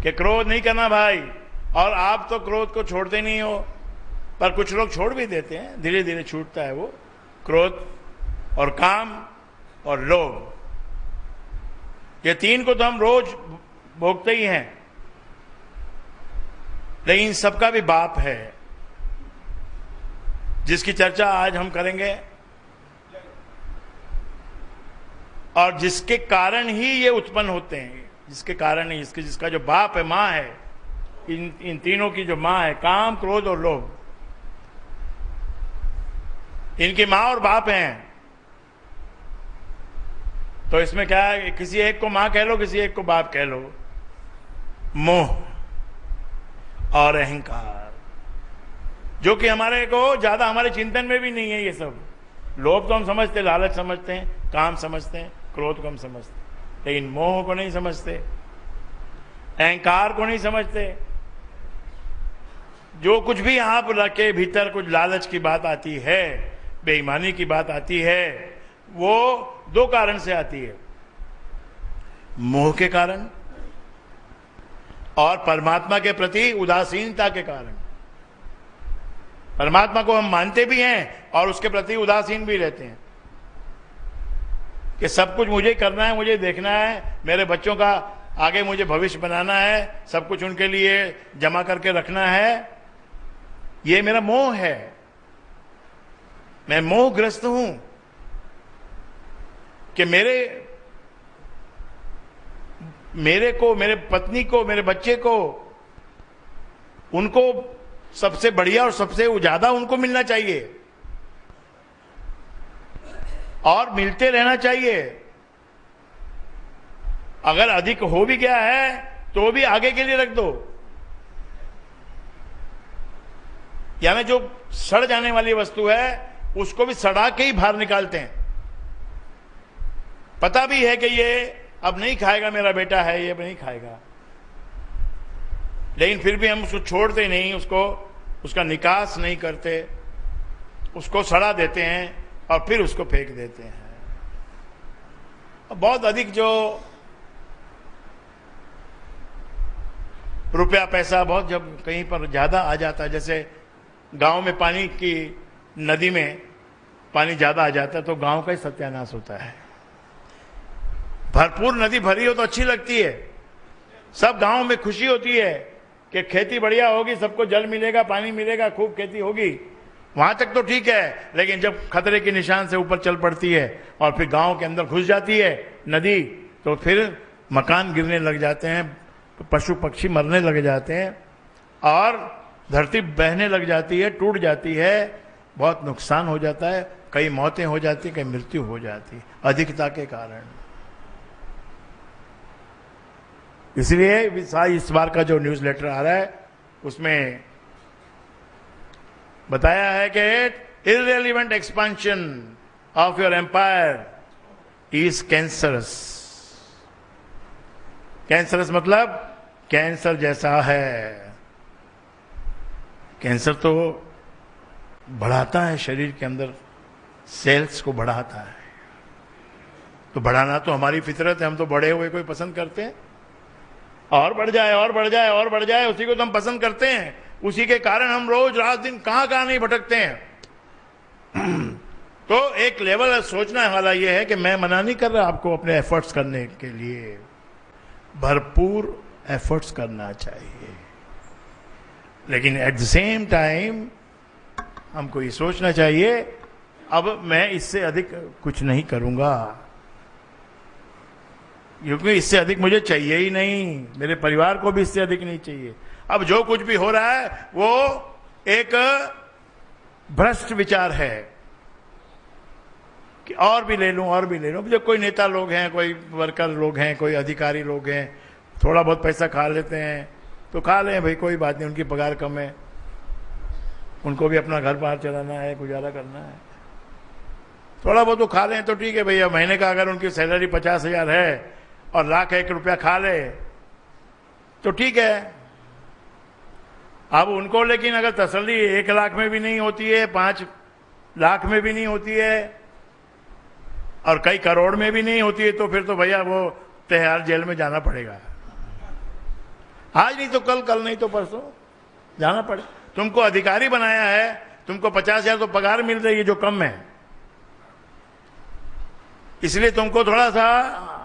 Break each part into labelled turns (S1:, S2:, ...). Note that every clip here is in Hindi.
S1: कि क्रोध नहीं करना भाई, और आप तो क्रोध को छोड़ते नहीं हो, पर कुछ लोग छोड़ भी देते हैं, धीरे धीरे छूटता है वो क्रोध और काम और लोभ। ये तीन को तो हम रोज भोगते ही हैं, लेकिन इन सबका भी बाप है, जिसकी चर्चा आज हम करेंगे, और जिसके कारण ही ये उत्पन्न होते हैं, जिसके कारण ही जिसका जो बाप है, मां है, इन तीनों की जो मां है, काम, क्रोध और लोभ, इनकी मां और बाप हैं। तो इसमें क्या है, किसी एक को मां कह लो, किसी एक को बाप कह लो। मोह और अहंकार, जो कि हमारे को ज्यादा हमारे चिंतन में भी नहीं है। ये सब लोभ तो हम समझते, लालच समझते हैं, काम समझते हैं, क्रोध को हम समझते हैं, लेकिन मोह को नहीं समझते, अहंकार को नहीं समझते। जो कुछ भी यहां पर रखे भीतर कुछ लालच की बात आती है, बेईमानी की बात आती है, वो दो कारण से आती है, मोह के कारण और परमात्मा के प्रति उदासीनता के कारण। परमात्मा को हम मानते भी हैं और उसके प्रति उदासीन भी रहते हैं कि सब कुछ मुझे करना है, मुझे देखना है, मेरे बच्चों का आगे मुझे भविष्य बनाना है, सब कुछ उनके लिए जमा करके रखना है। ये मेरा मोह है, मैं मोहग्रस्त हूं कि मेरे को, मेरे पत्नी को, मेरे बच्चे को, उनको सबसे बढ़िया और सबसे ज्यादा उनको मिलना चाहिए और मिलते रहना चाहिए। अगर अधिक हो भी गया है तो भी आगे के लिए रख दो। यानी जो सड़ जाने वाली वस्तु है उसको भी सड़ा के ही बाहर निकालते हैं। पता भी है कि ये अब नहीं खाएगा, मेरा बेटा है, ये नहीं खाएगा, लेकिन फिर भी हम उसको छोड़ते नहीं, उसका निकास नहीं करते, उसको सड़ा देते हैं और फिर उसको फेंक देते हैं। बहुत अधिक जो रुपया पैसा बहुत जब कहीं पर ज्यादा आ जाता है, जैसे गांव में पानी की नदी में पानी ज्यादा आ जाता है तो गांव का ही सत्यानाश होता है। भरपूर नदी भरी हो तो अच्छी लगती है, सब गांव में खुशी होती है कि खेती बढ़िया होगी, सबको जल मिलेगा, पानी मिलेगा, खूब खेती होगी, वहां तक तो ठीक है। लेकिन जब खतरे के निशान से ऊपर चल पड़ती है और फिर गांव के अंदर घुस जाती है नदी, तो फिर मकान गिरने लग जाते हैं, पशु पक्षी मरने लग जाते हैं और धरती बहने लग जाती है, टूट जाती है, बहुत नुकसान हो जाता है, कई मौतें हो जाती है, कई मृत्यु हो जाती है अधिकता के कारण। इसलिए इस बार का जो न्यूज लेटर आ रहा है उसमें बताया है कि irrelevant expansion of your empire is cancerous. Cancerous मतलब कैंसर जैसा है। कैंसर तो बढ़ाता है शरीर के अंदर, सेल्स को बढ़ाता है, तो बढ़ाना तो हमारी फितरत है, हम तो बढ़े हुए कोई पसंद करते हैं, और बढ़ जाए और बढ़ जाए और बढ़ जाए, उसी को तो हम पसंद करते हैं। उसी के कारण हम रोज रात दिन कहां कहां नहीं भटकते हैं। तो एक लेवल सोचना वाला यह है कि मैं मना नहीं कर रहा आपको अपने एफर्ट्स करने के लिए, भरपूर एफर्ट्स करना चाहिए, लेकिन एट द सेम टाइम हमको ये सोचना चाहिए अब मैं इससे अधिक कुछ नहीं करूंगा, क्योंकि इससे अधिक मुझे चाहिए ही नहीं, मेरे परिवार को भी इससे अधिक नहीं चाहिए। अब जो कुछ भी हो रहा है वो एक भ्रष्ट विचार है कि और भी ले लूं और भी ले लूं। जब कोई नेता लोग हैं, कोई वर्कर लोग हैं, कोई अधिकारी लोग हैं, थोड़ा बहुत पैसा खा लेते हैं तो खा लें भाई, कोई बात नहीं, उनकी पगार कम है, उनको भी अपना घर बाहर चलाना है, गुजारा करना है, थोड़ा बहुत तो खा लें तो ठीक है भैया। महीने का अगर उनकी सैलरी 50,000 है और ₹1,00,000 खा ले तो ठीक है। अब उनको लेकिन अगर तसल्ली 1 लाख में भी नहीं होती है, 5 लाख में भी नहीं होती है और कई करोड़ में भी नहीं होती है, तो फिर तो भैया वो तिहाड़ जेल में जाना पड़ेगा। आज नहीं तो कल, कल नहीं तो परसों जाना पड़े। तुमको अधिकारी बनाया है, तुमको 50,000 तो पगार मिल रही है जो कम है, इसलिए तुमको थोड़ा सा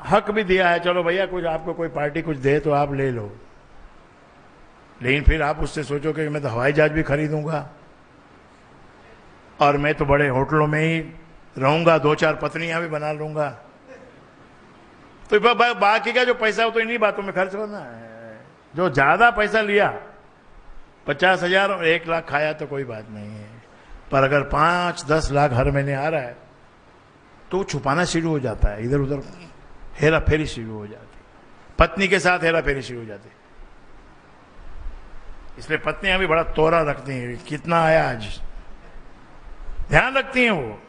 S1: हक भी दिया है, चलो भैया कुछ आपको कोई पार्टी कुछ दे तो आप ले लो। लेकिन फिर आप उससे सोचो कि मैं तो हवाई जहाज भी खरीदूंगा और मैं तो बड़े होटलों में ही रहूंगा, 2-4 पत्नियां भी बना लूंगा, तो बाकी का जो पैसा हो तो इन्हीं बातों में खर्च करना है। जो ज्यादा पैसा लिया 50,000 और 1 लाख खाया तो कोई बात नहीं है, पर अगर 5-10 लाख हर महीने आ रहा है तो छुपाना शुरू हो जाता है, इधर उधर हेरा फेरी शुरू हो जाती, पत्नी के साथ हेरा फेरी शुरू हो जाती। इसलिए पत्नियां भी बड़ा तोरा रखती हैं, कितना आया आज, ध्यान रखती हैं वो,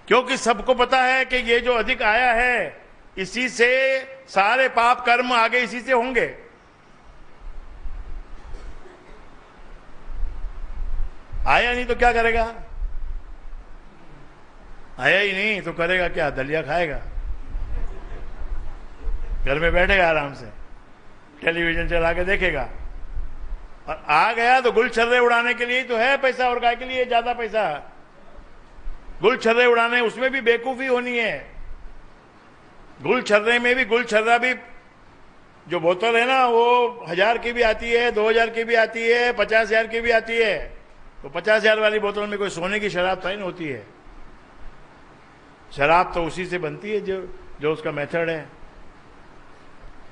S1: क्योंकि सबको पता है कि ये जो अधिक आया है इसी से सारे पाप कर्म आगे इसी से होंगे। आया नहीं तो क्या करेगा, आया ही नहीं तो करेगा क्या, दलिया खाएगा, घर में बैठेगा आराम से, टेलीविजन चला के देखेगा। और आ गया तो गुलछर्रे उड़ाने के लिए तो है पैसा, और काय के लिए ज्यादा पैसा, गुलछर्रे उड़ाने, उसमें भी बेवकूफी होनी है। गुलछर्रे में भी, गुलछर्रा भी जो बोतल है ना वो 1000 की भी आती है, 2000 की भी आती है, 50,000 की भी आती है। तो 50,000 वाली बोतल में कोई सोने की शराब थोड़ी नहीं होती है, शराब तो उसी से बनती है जो उसका मेथड है।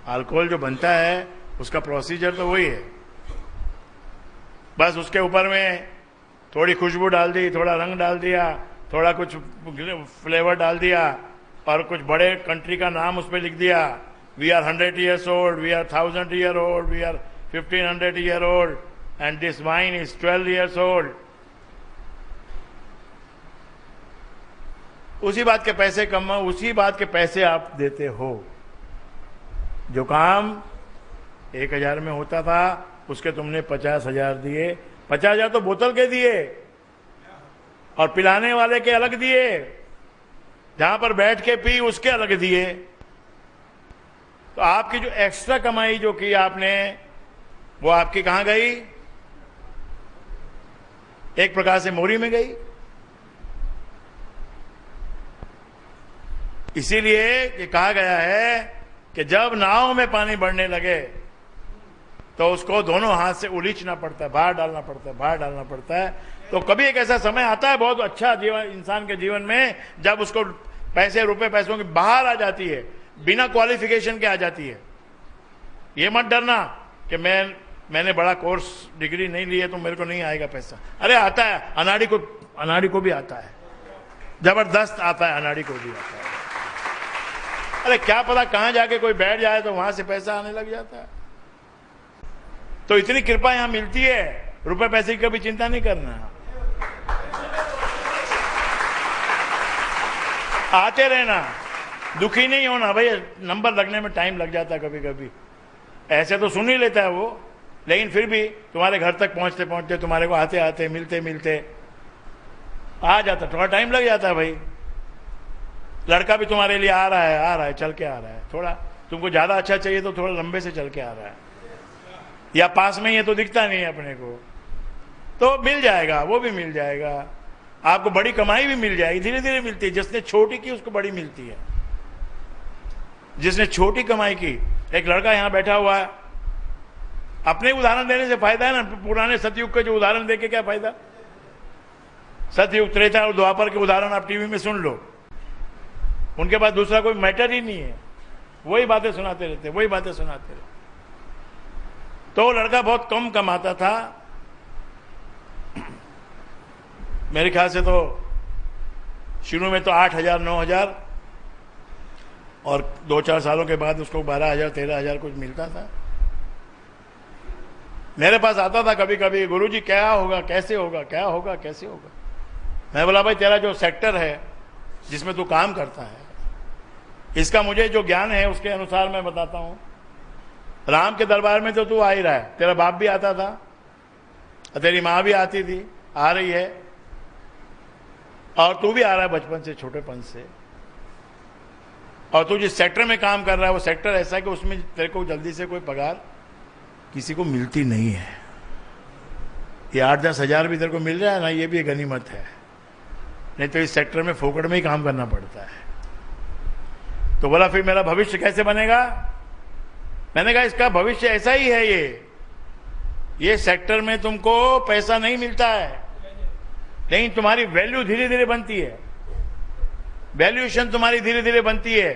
S1: अल्कोहल जो बनता है उसका प्रोसीजर तो वही है, बस उसके ऊपर में थोड़ी खुशबू डाल दी, थोड़ा रंग डाल दिया, थोड़ा कुछ फ्लेवर डाल दिया और कुछ बड़े कंट्री का नाम उस पर लिख दिया, we are 100 years old, we are 1000 year old, we are 1500 year old and this wine is 12 years old। उसी बात के पैसे कमाओ, उसी बात के पैसे आप देते हो। जो काम 1000 में होता था उसके तुमने 50,000 दिए, 50,000 तो बोतल के दिए और पिलाने वाले के अलग दिए, जहां पर बैठ के पी उसके अलग दिए। तो आपकी जो एक्स्ट्रा कमाई जो की आपने वो आपकी कहां गई, एक प्रकार से मोरी में गई। इसीलिए ये कहा गया है कि जब नाव में पानी बढ़ने लगे तो उसको दोनों हाथ से उलीचना पड़ता है, बाहर डालना पड़ता है, बाहर डालना पड़ता है। तो कभी एक ऐसा समय आता है बहुत अच्छा जीवन इंसान के जीवन में, जब उसको पैसे रुपए पैसों की बाहर आ जाती है, बिना क्वालिफिकेशन के आ जाती है। ये मत डरना कि मैंने बड़ा कोर्स डिग्री नहीं ली है तो मेरे को नहीं आएगा पैसा। अरे आता है, अनाड़ी को भी आता है, जबरदस्त आता है, अनाड़ी को भी आता है। अरे क्या पता कहां जाके कोई बैठ जाए तो वहां से पैसा आने लग जाता है। तो इतनी कृपा यहां मिलती है, रुपए पैसे की कभी चिंता नहीं करना, आते रहना, दुखी नहीं होना। भाई नंबर लगने में टाइम लग जाता है कभी कभी, ऐसे तो सुन ही लेता है वो, लेकिन फिर भी तुम्हारे घर तक पहुंचते पहुंचते, तुम्हारे को आते आते, मिलते मिलते आ जाता, थोड़ा टाइम लग जाता है। भाई लड़का भी तुम्हारे लिए आ रहा है, चल के आ रहा है। थोड़ा तुमको ज्यादा अच्छा चाहिए तो थोड़ा लंबे से चल के आ रहा है, या पास में ही है तो दिखता नहीं है अपने को, तो मिल जाएगा, वो भी मिल जाएगा। आपको बड़ी कमाई भी मिल जाएगी, धीरे धीरे मिलती है। जिसने छोटी की उसको बड़ी मिलती है, जिसने छोटी कमाई की। एक लड़का यहां बैठा हुआ है, अपने उदाहरण देने से फायदा है ना, पुराने सतयुग के जो उदाहरण देके क्या फायदा। सतयुग, त्रेता और द्वापर के उदाहरण आप टीवी में सुन लो, उनके पास दूसरा कोई मैटर ही नहीं है, वही बातें सुनाते रहते, वही बातें सुनाते रहते। तो लड़का बहुत कम कमाता था, मेरे ख्याल से तो शुरू में तो 8,000 9,000 और 2-4 सालों के बाद उसको 12,000 13,000 कुछ मिलता था। मेरे पास आता था कभी कभी, गुरुजी क्या होगा, कैसे होगा, क्या होगा, कैसे होगा। मैं बोला भाई तेरा जो सेक्टर है जिसमें तू काम करता है, इसका मुझे जो ज्ञान है उसके अनुसार मैं बताता हूं। राम के दरबार में तो तू आ ही रहा है, तेरा बाप भी आता था, तेरी माँ भी आती थी, आ रही है, और तू भी आ रहा है बचपन से, छोटेपन से। और तू जिस सेक्टर में काम कर रहा है वो सेक्टर ऐसा है कि उसमें तेरे को जल्दी से कोई पगार किसी को मिलती नहीं है। ये 8-10 हजार भी तेरे को मिल रहा है ना, ये भी एक गनीमत है, नहीं तो इस सेक्टर में फोकट में ही काम करना पड़ता है। तो बोला फिर मेरा भविष्य कैसे बनेगा? मैंने कहा इसका भविष्य ऐसा ही है, ये सेक्टर में तुमको पैसा नहीं मिलता है, लेकिन तुम्हारी वैल्यू धीरे धीरे बनती है, वैल्यूएशन तुम्हारी धीरे धीरे बनती है।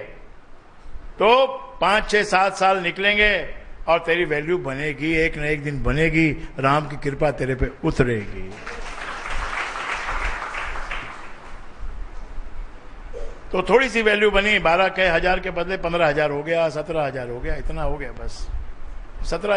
S1: तो 5, 6, 7 साल निकलेंगे और तेरी वैल्यू बनेगी, एक न एक दिन बनेगी, राम की कृपा तेरे पे उतरेगी। तो थोड़ी सी वैल्यू बनी, 12 के हजार के बदले 15,000 हो गया, 17,000 हो गया, इतना हो गया बस। 17